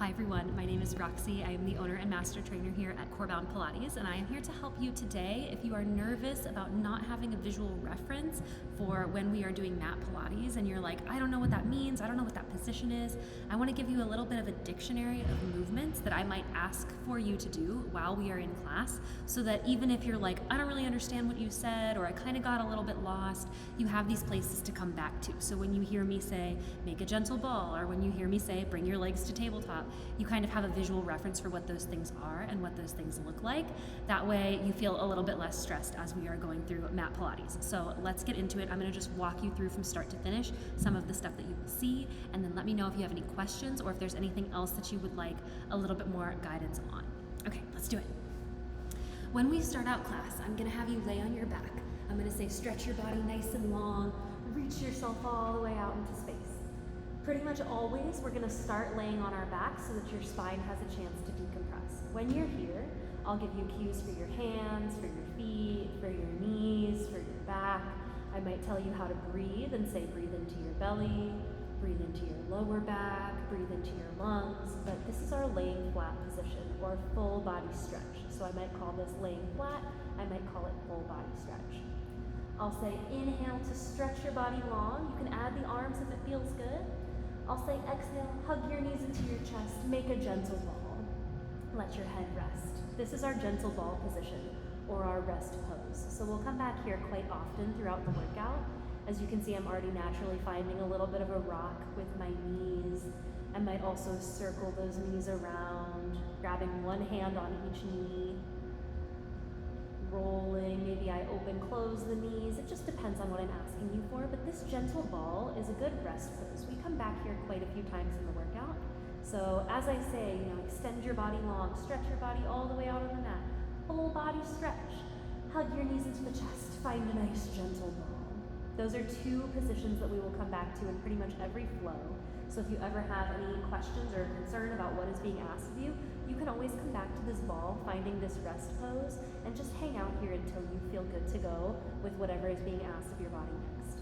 Hi everyone, my name is Roxy. I am the owner and master trainer here at Corebound Pilates, and I am here to help you today if you are nervous about not having a visual reference for when we are doing mat Pilates and you're like, I don't know what that means, I don't know what that position is. I want to give you a little bit of a dictionary of movements that I might ask for you to do while we are in class, so that even if you're like, I don't really understand what you said, or I kind of got a little bit lost, you have these places to come back to. So when you hear me say, make a gentle ball, or when you hear me say, bring your legs to tabletop, you kind of have a visual reference for what those things are and what those things look like. That way you feel a little bit less stressed as we are going through mat Pilates. So let's get into it. I'm going to just walk you through from start to finish some of the stuff that you will see, and then let me know if you have any questions or if there's anything else that you would like a little bit more guidance on. Okay, let's do it. When we start out class, I'm going to have you lay on your back. I'm going to say stretch your body nice and long, reach yourself all the way out into space. Pretty much always, we're going to start laying on our back so that your spine has a chance to decompress. When you're here, I'll give you cues for your hands, for your feet, for your knees, for your back. I might tell you how to breathe and say breathe into your belly, breathe into your lower back, breathe into your lungs. But this is our laying flat position, or full body stretch. So I might call this laying flat, I might call it full body stretch. I'll say inhale to stretch your body long. You can add the arms if it feels good. I'll say exhale, hug your knees into your chest, make a gentle ball. Let your head rest. This is our gentle ball position, or our rest pose. So we'll come back here quite often throughout the workout. As you can see, I'm already naturally finding a little bit of a rock with my knees. I might also circle those knees around, grabbing one hand on each knee, rolling, maybe I open, close the knees. It just depends on what I'm asking you for, but this gentle ball is a good rest pose. We come back here quite a few times in the workout. So as I say, extend your body long, stretch your body all the way out on the mat, full body stretch, hug your knees into the chest, find a nice gentle ball. Those are two positions that we will come back to in pretty much every flow. So if you ever have any questions or concern about what is being asked of you, you can always come back to this ball, finding this rest pose, and just hang out here until you feel good to go with whatever is being asked of your body next.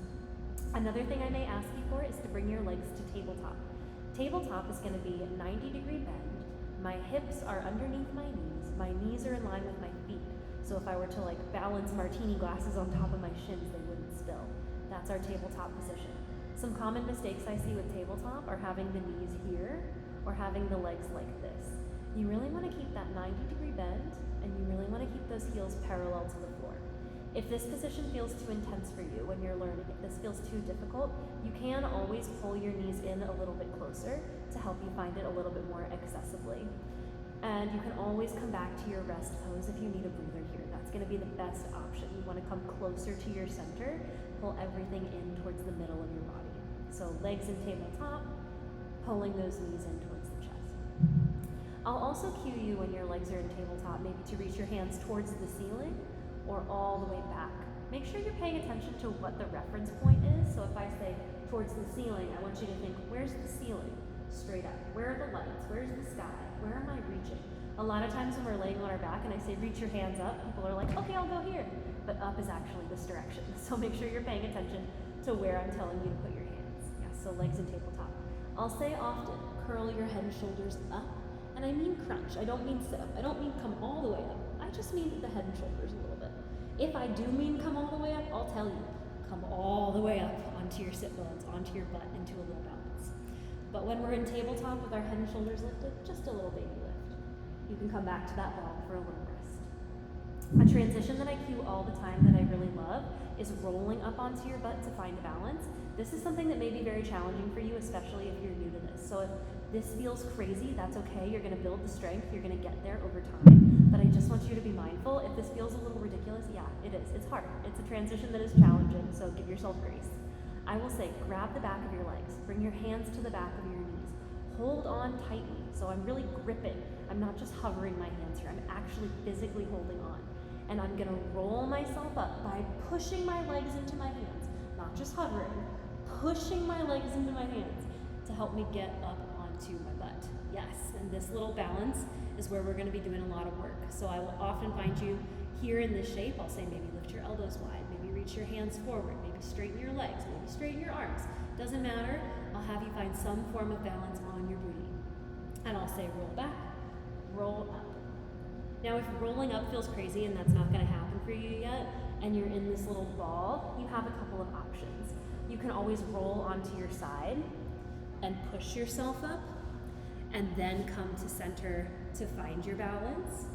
Another thing I may ask you for is to bring your legs to tabletop. Tabletop is going to be a 90-degree bend. My hips are underneath my knees are in line with my feet. So if I were to balance martini glasses on top of my shins, they wouldn't spill. That's our tabletop position. Some common mistakes I see with tabletop are having the knees here or having the legs like this. You really want to keep that 90-degree bend, and you really want to keep those heels parallel to the floor. If this position feels too intense for you when you're learning, if this feels too difficult, you can always pull your knees in a little bit closer to help you find it a little bit more accessibly. And you can always come back to your rest pose if you need a breather here. That's going to be the best option. You want to come closer to your center, pull everything in towards the middle of your body. So legs in tabletop, pulling those knees in towards the chest. I'll also cue you when your legs are in tabletop, maybe to reach your hands towards the ceiling or all the way back. Make sure you're paying attention to what the reference point is. So if I say towards the ceiling, I want you to think, where's the ceiling? Straight up. Where are the lights? Where's the sky? Where am I reaching? A lot of times when we're laying on our back and I say reach your hands up, people are like, okay, I'll go here. But up is actually this direction. So make sure you're paying attention to where I'm telling you to put your hands. Yes, so legs in tabletop. I'll say often, curl your head and shoulders up. And I mean crunch. I don't mean sit up. I don't mean come all the way up. I just mean the head and shoulders a little bit. If I do mean come all the way up, I'll tell you, come all the way up onto your sit bones, onto your butt, into a little balance. But when we're in tabletop with our head and shoulders lifted, just a little baby lift. You can come back to that ball for a little rest. A transition that I cue all the time that I really love is rolling up onto your butt to find balance. This is something that may be very challenging for you, especially if you're new to this. So if this feels crazy, that's okay. You're going to build the strength. You're going to get there over time. But I just want you to be mindful. If this feels a little ridiculous, yeah, it is. It's hard. It's a transition that is challenging, so give yourself grace. I will say, grab the back of your legs. Bring your hands to the back of your knees. Hold on tightly. So I'm really gripping. I'm not just hovering my hands here. I'm actually physically holding on. And I'm going to roll myself up by pushing my legs into my hands. Not just hovering, pushing my legs into my hands to help me get up onto my butt. Yes, and this little balance is where we're going to be doing a lot of work. So I will often find you here in this shape. I'll say maybe lift your elbows wide, maybe reach your hands forward, maybe straighten your legs, maybe straighten your arms. Doesn't matter. I'll have you find some form of balance on your booty. And I'll say say roll back, roll up. Now if rolling up feels crazy and that's not gonna happen for you yet, and you're in this little ball, you have a couple of options. You can always roll onto your side and push yourself up, and then come to center to find your balance.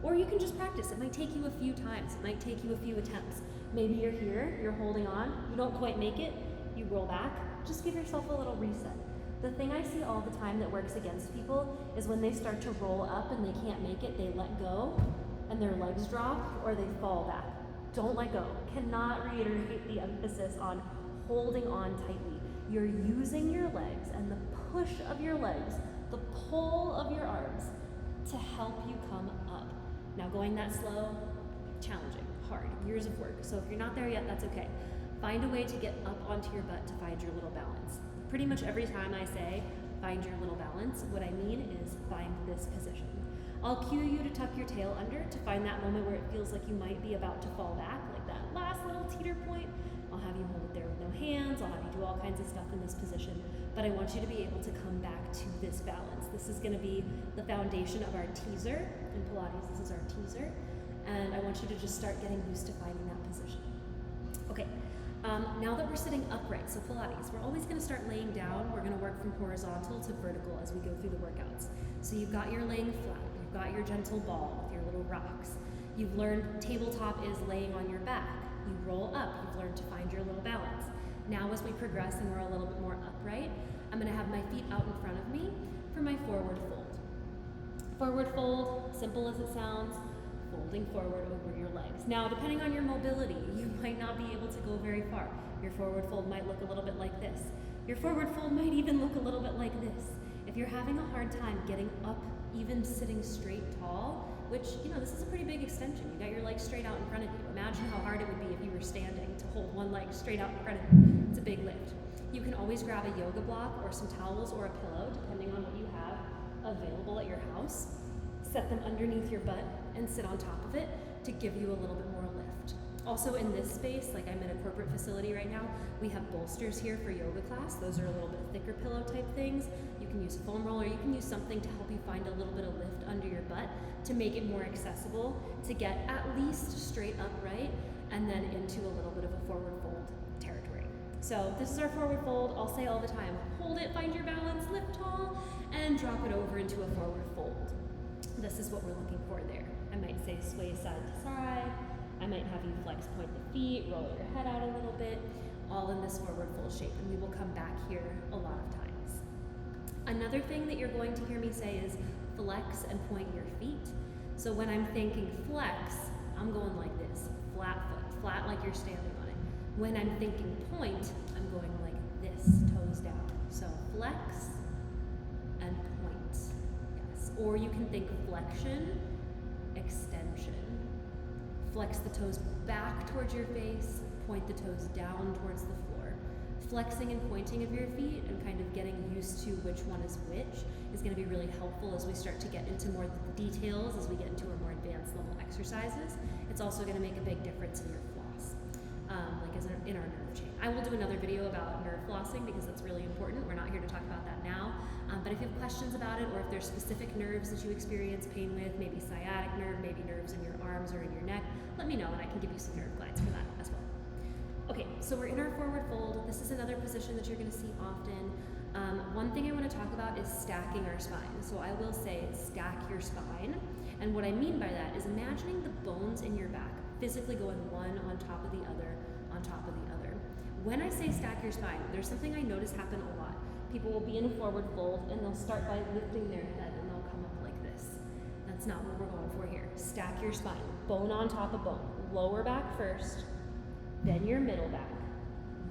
Or you can just practice. It might take you a few times. It might take you a few attempts. Maybe you're here, you're holding on, you don't quite make it, you roll back. Just give yourself a little reset. The thing I see all the time that works against people is when they start to roll up and they can't make it, they let go and their legs drop or they fall back. Don't let go. Cannot reiterate the emphasis on holding on tightly. You're using your legs and the push of your legs, the pull of your arms to help you come up. Now going that slow, challenging, hard, years of work. So if you're not there yet, that's okay. Find a way to get up onto your butt to find your little balance. Pretty much every time I say find your little balance, what I mean is find this position. I'll cue you to tuck your tail under to find that moment where it feels like you might be about to fall back, like that last little teeter point. I'll have you hold it there with no hands, I'll have you do all kinds of stuff in this position, but I want you to be able to come back to this balance. This is gonna be the foundation of our teaser. In Pilates, this is our teaser, and I want you to just start getting used to finding that position. Okay. Now that we're sitting upright, so Pilates, we're always going to start laying down. We're going to work from horizontal to vertical as we go through the workouts. So you've got your laying flat, you've got your gentle ball with your little rocks. You've learned tabletop is laying on your back. You roll up, you've learned to find your little balance. Now as we progress and we're a little bit more upright, I'm going to have my feet out in front of me for my forward fold. Forward fold, simple as it sounds, folding forward over your legs. Now, depending on your mobility, you might not be able to go very far. Your forward fold might look a little bit like this. Your forward fold might even look a little bit like this. If you're having a hard time getting up, even sitting straight tall, which, this is a pretty big extension. You got your legs straight out in front of you. Imagine how hard it would be if you were standing to hold one leg straight out in front of you. It's a big lift. You can always grab a yoga block or some towels or a pillow, depending on what you have available at your house. Set them underneath your butt and sit on top of it to give you a little bit more lift. Also in this space, like I'm in a corporate facility right now, we have bolsters here for yoga class. Those are a little bit thicker pillow type things. You can use a foam roller, you can use something to help you find a little bit of lift under your butt to make it more accessible to get at least straight upright and then into a little bit of a forward fold territory. So this is our forward fold. I'll say all the time, hold it, find your balance, lift tall, and drop it over into a forward fold. This is what we're looking for there. I might say sway side to side. I might have you flex, point the feet, roll your head out a little bit, all in this forward fold shape, and we will come back here a lot of times. Another thing that you're going to hear me say is flex and point your feet. So when I'm thinking flex, I'm going like this, flat foot, flat like you're standing on it. When I'm thinking point, I'm going like this, toes down. So flex and point. Yes. Or you can think flexion, extension. Flex the toes back towards your face, point the toes down towards the floor. Flexing and pointing of your feet and kind of getting used to which one is which is going to be really helpful as we start to get into more details, as we get into our more advanced level exercises. It's also going to make a big difference in your floss, like as in our nerve chain. I will do another video about nerve flossing because that's really important. We're not here to talk about that now. But if you have questions about it, or if there's specific nerves that you experience pain with, maybe sciatic nerve, maybe nerves in your arms or in your neck, let me know and I can give you some nerve glides for that as well. Okay, so we're in our forward fold. This is another position that you're going to see often. One thing I want to talk about is stacking our spine. So I will say stack your spine. And what I mean by that is imagining the bones in your back physically going one on top of the other, on top of the other. When I say stack your spine, there's something I notice happen a lot. People will be in a forward fold and they'll start by lifting their head and they'll come up like this. That's not what we're going for here. Stack your spine, bone on top of bone. Lower back first, then your middle back,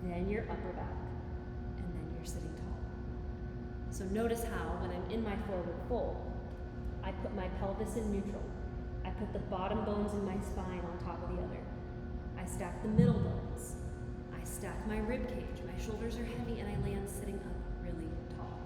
then your upper back, and then you're sitting tall. So notice how when I'm in my forward fold, I put my pelvis in neutral. I put the bottom bones in my spine on top of the other. I stack the middle bones. I stack my rib cage. My shoulders are heavy and I land sitting up really tall.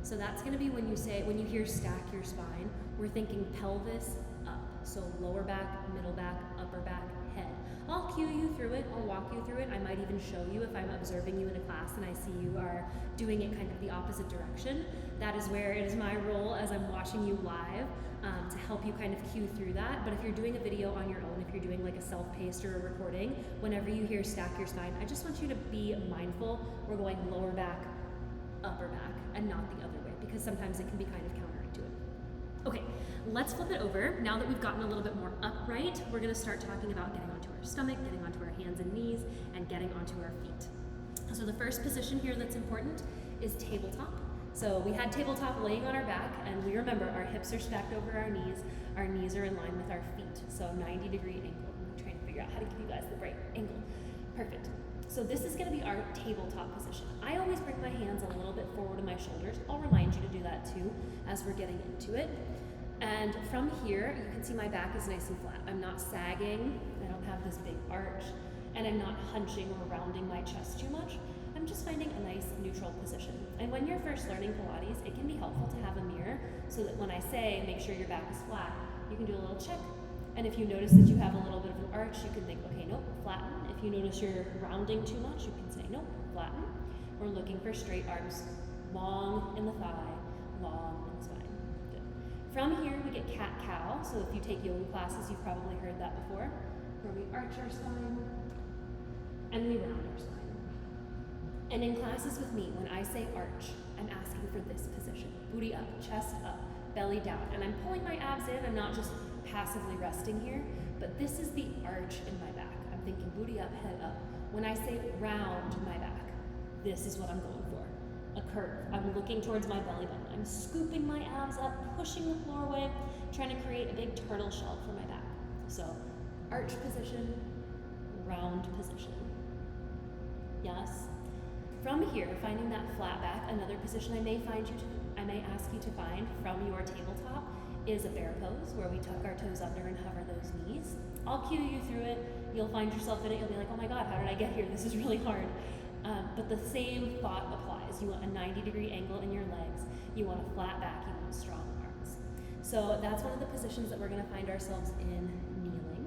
So that's going to be when you hear stack your spine, we're thinking pelvis up. So lower back, middle back, upper back, head. I'll cue you through it, I'll walk you through it. I might even show you if I'm observing you in a class and I see you are doing it kind of the opposite direction. That is where it is my role as I'm watching you live to help you kind of cue through that. But if you're doing a video on your own, if you're doing like a self-paced or a recording, whenever you hear stack your spine, I just want you to be mindful. We're going lower back, upper back, and not the other way, because sometimes it can be kind of counterintuitive. Okay, let's flip it over. Now that we've gotten a little bit more upright, we're gonna start talking about getting onto our stomach, getting onto our hands and knees, and getting onto our feet. So the first position here that's important is tabletop. So we had tabletop laying on our back, and we remember our hips are stacked over our knees are in line with our feet, so 90-degree angle. I'm trying to figure out how to give you guys the right angle. Perfect. So this is gonna be our tabletop position. I always bring my hands a little bit forward to my shoulders. I'll remind you to do that too as we're getting into it. And from here, you can see my back is nice and flat. I'm not sagging, I don't have this big arch, and I'm not hunching or rounding my chest too much. I'm just finding a nice neutral position. And when you're first learning Pilates, it can be helpful to have a mirror so that when I say make sure your back is flat, you can do a little check. And if you notice that you have a little bit of an arch, you can think, okay, nope, flatten. If you notice you're rounding too much, you can say, nope, flatten. We're looking for straight arms, long in the thigh, long in the spine. Good. From here, we get cat-cow. So if you take yoga classes, you've probably heard that before, where we arch our spine and we round our spine. And in classes with me, when I say arch, I'm asking for this position. Booty up, chest up, belly down. And I'm pulling my abs in. I'm not just passively resting here, but this is the arch in my back. I'm thinking booty up, head up. When I say round my back, this is what I'm going for. A curve. I'm looking towards my belly button. I'm scooping my abs up, pushing the floor away, trying to create a big turtle shell for my back. So, arch position, round position. Yes? From here, finding that flat back, another position I may ask you to find from your tabletop is a bear pose, where we tuck our toes under and hover those knees. I'll cue you through it. You'll find yourself in it. You'll be like, oh my God, how did I get here? This is really hard. But the same thought applies. You want a 90-degree angle in your legs. You want a flat back. You want strong arms. So that's one of the positions that we're going to find ourselves in kneeling.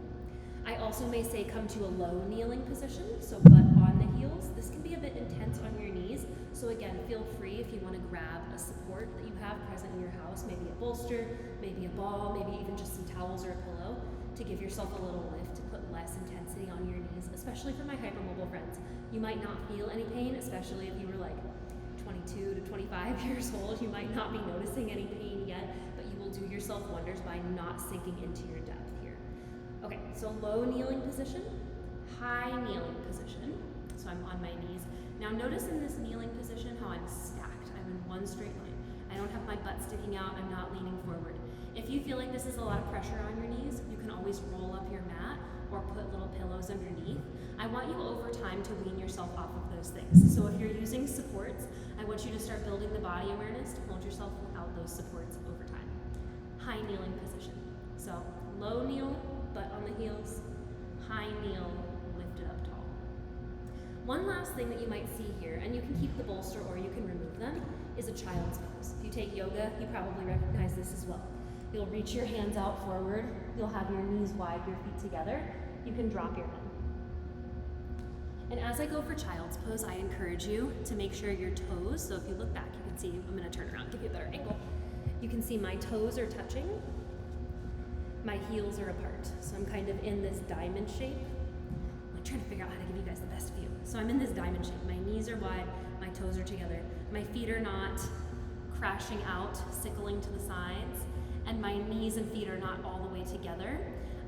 I also may say come to a low kneeling position, so butt on the heels. This can be a bit intense on your knees. So again, feel free if you want to grab a support that you have present in your house, maybe a bolster, maybe a ball, maybe even just some towels or a pillow, to give yourself a little lift, to put less intensity on your knees, especially for my hypermobile friends. You might not feel any pain, especially if you were like 22 to 25 years old. You might not be noticing any pain yet, but you will do yourself wonders by not sinking into your depth here. Okay, so low kneeling position, high kneeling position. So I'm on my knees. Now notice in this kneeling position how I'm stacked. I'm in one straight line. I don't have my butt sticking out. I'm not leaning forward. If you feel like this is a lot of pressure on your knees, you can always roll up your mat or put little pillows underneath. I want you over time to wean yourself off of those things. So if you're using supports, I want you to start building the body awareness to hold yourself without those supports over time. High kneeling position. So low kneel, butt on the heels, high kneel, lift it up tall. One last thing that you might see here, and you can keep the bolster or you can remove them, is a child's pose. If you take yoga, you probably recognize this as well. You'll reach your hands out forward. You'll have your knees wide, your feet together. You can drop your head. And as I go for child's pose, I encourage you to make sure your toes, so if you look back, you can see, I'm gonna turn around, give you a better angle. You can see my toes are touching, my heels are apart. So I'm kind of in this diamond shape. I'm trying to figure out how to give you guys the best view. So I'm in this diamond shape. My knees are wide, my toes are together. My feet are not crashing out, sickling to the sides, and my knees and feet are not all the way together.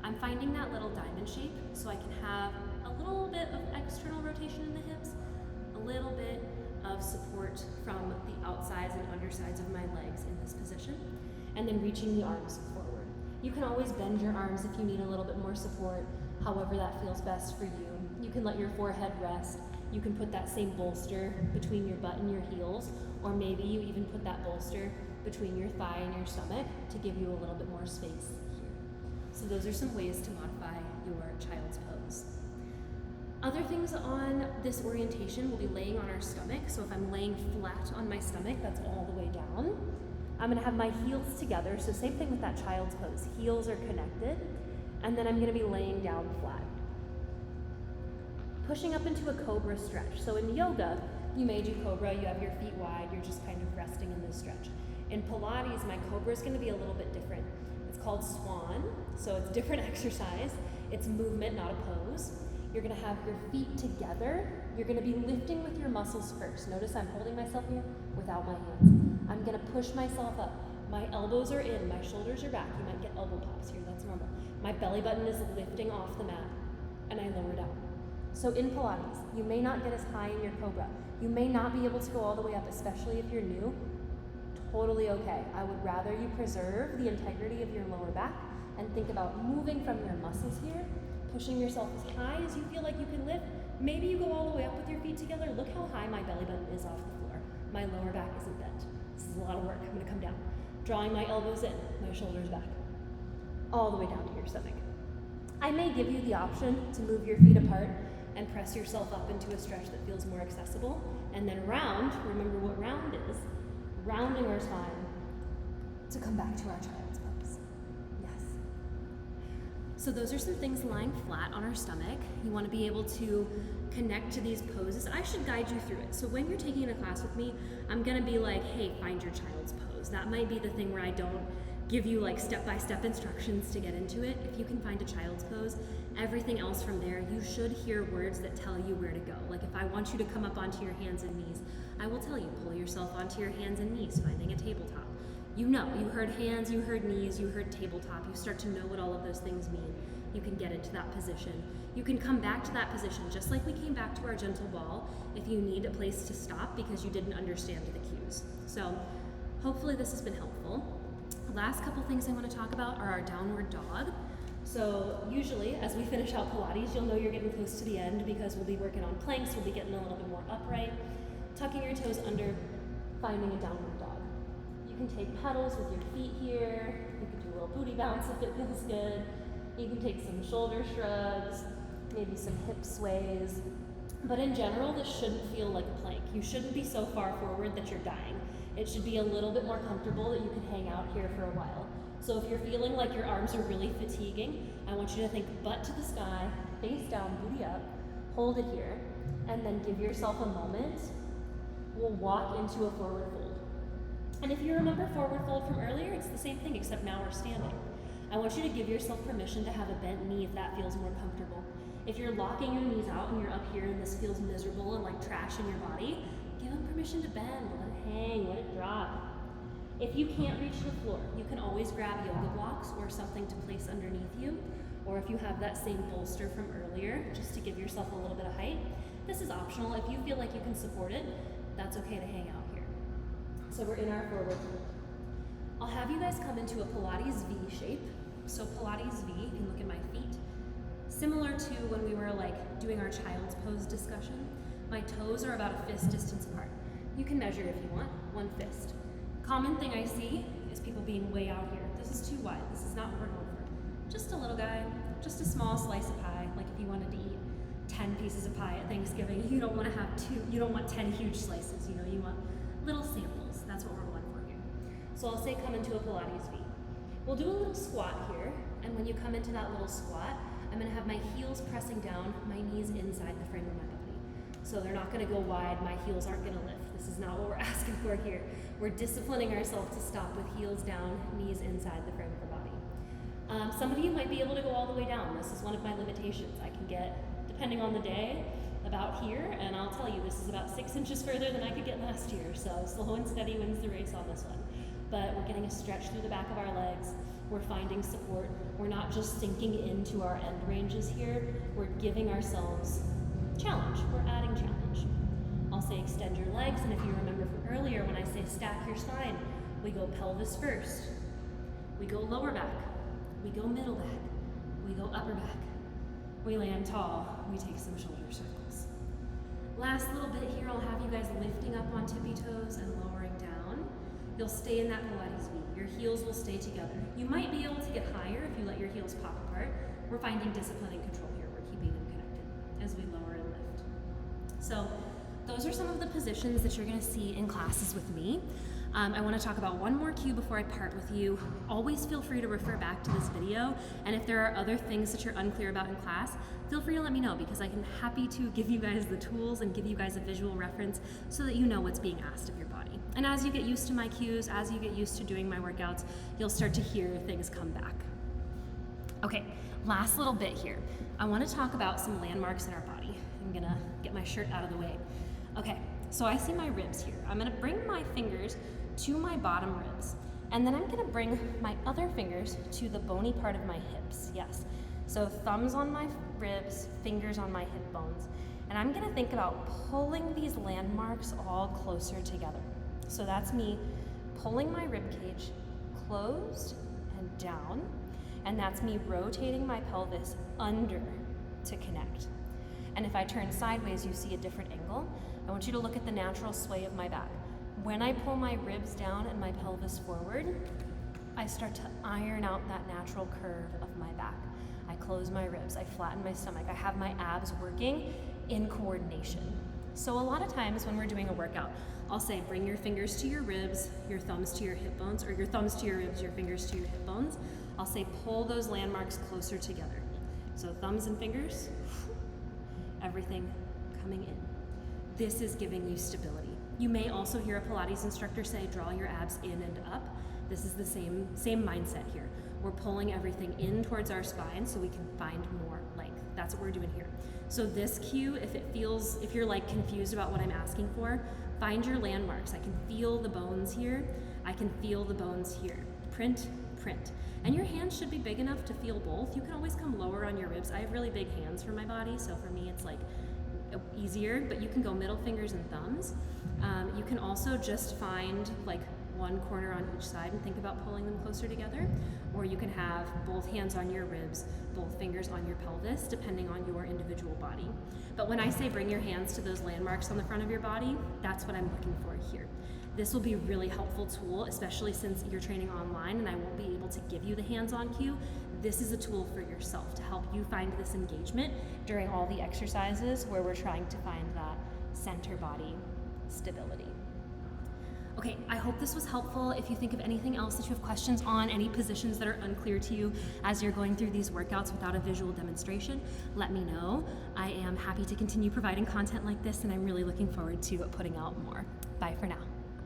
I'm finding that little diamond shape so I can have a little bit of external rotation in the hips, a little bit of support from the outsides and undersides of my legs in this position, and then reaching the arms forward. You can always bend your arms if you need a little bit more support, however that feels best for you. You can let your forehead rest. You can put that same bolster between your butt and your heels, or maybe you even put that bolster between your thigh and your stomach to give you a little bit more space here. So those are some ways to modify your child's pose. Other things on this orientation, we'll be laying on our stomach. So if I'm laying flat on my stomach, that's all the way down. I'm gonna have my heels together. So same thing with that child's pose. Heels are connected. And then I'm gonna be laying down flat. pushing up into a cobra stretch. So in yoga, you may do cobra, you have your feet wide, you're just kind of resting in this stretch. In Pilates, my cobra is going to be a little bit different. It's called swan, so it's different exercise. It's movement, not a pose. You're going to have your feet together. You're going to be lifting with your muscles first. Notice I'm holding myself here without my hands. I'm going to push myself up. My elbows are in, my shoulders are back. You might get elbow pops here, that's normal. My belly button is lifting off the mat, and I lower down. So in Pilates, you may not get as high in your cobra. You may not be able to go all the way up, especially if you're new. Totally okay. I would rather you preserve the integrity of your lower back and think about moving from your muscles here, pushing yourself as high as you feel like you can lift. Maybe you go all the way up with your feet together. Look how high my belly button is off the floor. My lower back isn't bent. This is a lot of work. I'm going to come down. Drawing my elbows in, my shoulders back, all the way down to your stomach. I may give you the option to move your feet apart and press yourself up into a stretch that feels more accessible. And then round, remember what round is, rounding our spine to come back to our child's pose. Yes. So those are some things lying flat on our stomach. You want to be able to connect to these poses. I should guide you through it. So when you're taking a class with me, I'm going to be like, hey, find your child's pose. That might be the thing where I don't give you like step-by-step instructions to get into it. If you can find a child's pose, everything else from there, you should hear words that tell you where to go. Like if I want you to come up onto your hands and knees, I will tell you, pull yourself onto your hands and knees, finding a tabletop. You know, you heard hands, you heard knees, you heard tabletop. You start to know what all of those things mean. You can get into that position. You can come back to that position, just like we came back to our gentle ball, if you need a place to stop because you didn't understand the cues. So hopefully this has been helpful. Last couple things I want to talk about are our downward dog. So usually as we finish out Pilates, you'll know you're getting close to the end because we'll be working on planks, we'll be getting a little bit more upright, tucking your toes under, finding a downward dog. You can take pedals with your feet here, you can do a little booty bounce if it feels good, you can take some shoulder shrugs, maybe some hip sways, but in general this shouldn't feel like a plank. You shouldn't be so far forward that you're dying. It should be a little bit more comfortable that you can hang out here for a while. So if you're feeling like your arms are really fatiguing, I want you to think butt to the sky, face down, booty up, hold it here, and then give yourself a moment. We'll walk into a forward fold. And if you remember forward fold from earlier, it's the same thing except now we're standing. I want you to give yourself permission to have a bent knee if that feels more comfortable. If you're locking your knees out and you're up here and this feels miserable and like trash in your body, give them permission to bend, let it hang, let it drop. If you can't reach the floor, you can always grab yoga blocks or something to place underneath you, or if you have that same bolster from earlier, just to give yourself a little bit of height. This is optional. If you feel like you can support it, that's okay to hang out here. So we're in our forward fold. I'll have you guys come into a Pilates V shape. So Pilates V, you can look at my feet. Similar to when we were like doing our child's pose discussion, my toes are about a fist distance apart. You can measure if you want, one fist. Common thing I see is people being way out here. This is too wide, this is not what we're going for. Just a little guy, just a small slice of pie, like if you wanted to eat 10 pieces of pie at Thanksgiving, you don't want to have you don't want 10 huge slices, you know, you want little samples. That's what we're going for here. So I'll say come into a Pilates V. We'll do a little squat here, and when you come into that little squat, I'm gonna have my heels pressing down, my knees inside the frame of my body. So they're not gonna go wide, my heels aren't gonna lift. This is not what we're asking for here. We're disciplining ourselves to stop with heels down, knees inside the frame of the body. Some of you might be able to go all the way down. This is one of my limitations. I can get, depending on the day, about here, and I'll tell you, this is about 6 inches further than I could get last year, so slow and steady wins the race on this one. But we're getting a stretch through the back of our legs, we're finding support, we're not just sinking into our end ranges here, we're giving ourselves challenge, we're adding challenge. I'll say extend your legs, and if you remember from earlier when I say stack your spine, we go pelvis first, we go lower back, we go middle back, we go upper back, we land tall, we take some shoulder circles. Last little bit here, I'll have you guys lifting up on tippy toes and lowering down. You'll stay in that Pilates V. Your heels will stay together. You might be able to get higher if you let your heels pop apart. We're finding discipline and control here. We're keeping them connected as we lower and lift. So those are some of the positions that you're gonna see in classes with me. I want to talk about one more cue before I part with you. Always feel free to refer back to this video, and if there are other things that you're unclear about in class, feel free to let me know, because I can happy to give you guys the tools and give you guys a visual reference so that you know what's being asked of your body. And as you get used to my cues, as you get used to doing my workouts, you'll start to hear things come back. Okay, last little bit here. I want to talk about some landmarks in our body. I'm gonna get my shirt out of the way. Okay, so I see my ribs here. I'm gonna bring my fingers to my bottom ribs, and then I'm gonna bring my other fingers to the bony part of my hips, yes. So thumbs on my ribs, fingers on my hip bones, and I'm gonna think about pulling these landmarks all closer together. So that's me pulling my rib cage closed and down, and that's me rotating my pelvis under to connect. And if I turn sideways, you see a different angle. I want you to look at the natural sway of my back. When I pull my ribs down and my pelvis forward, I start to iron out that natural curve of my back. I close my ribs, I flatten my stomach, I have my abs working in coordination. So a lot of times when we're doing a workout, I'll say bring your fingers to your ribs, your thumbs to your hip bones, or your thumbs to your ribs, your fingers to your hip bones. I'll say pull those landmarks closer together. So thumbs and fingers, everything coming in. This is giving you stability. You may also hear a Pilates instructor say, draw your abs in and up. This is the same mindset here. We're pulling everything in towards our spine so we can find more length. That's what we're doing here. So this cue, if you're like confused about what I'm asking for, find your landmarks. I can feel the bones here. I can feel the bones here. Print, print. And your hands should be big enough to feel both. You can always come lower on your ribs. I have really big hands for my body, so for me it's like easier, but you can go middle fingers and thumbs. You can also just find like one corner on each side and think about pulling them closer together, or you can have both hands on your ribs, both fingers on your pelvis, depending on your individual body. But when I say bring your hands to those landmarks on the front of your body, that's what I'm looking for here. This will be a really helpful tool, especially since you're training online and I won't be able to give you the hands-on cue. This is a tool for yourself to help you find this engagement during all the exercises where we're trying to find that center body stability. Okay, I hope this was helpful. If you think of anything else that you have questions on, any positions that are unclear to you as you're going through these workouts without a visual demonstration, let me know. I am happy to continue providing content like this, and I'm really looking forward to putting out more. Bye for now.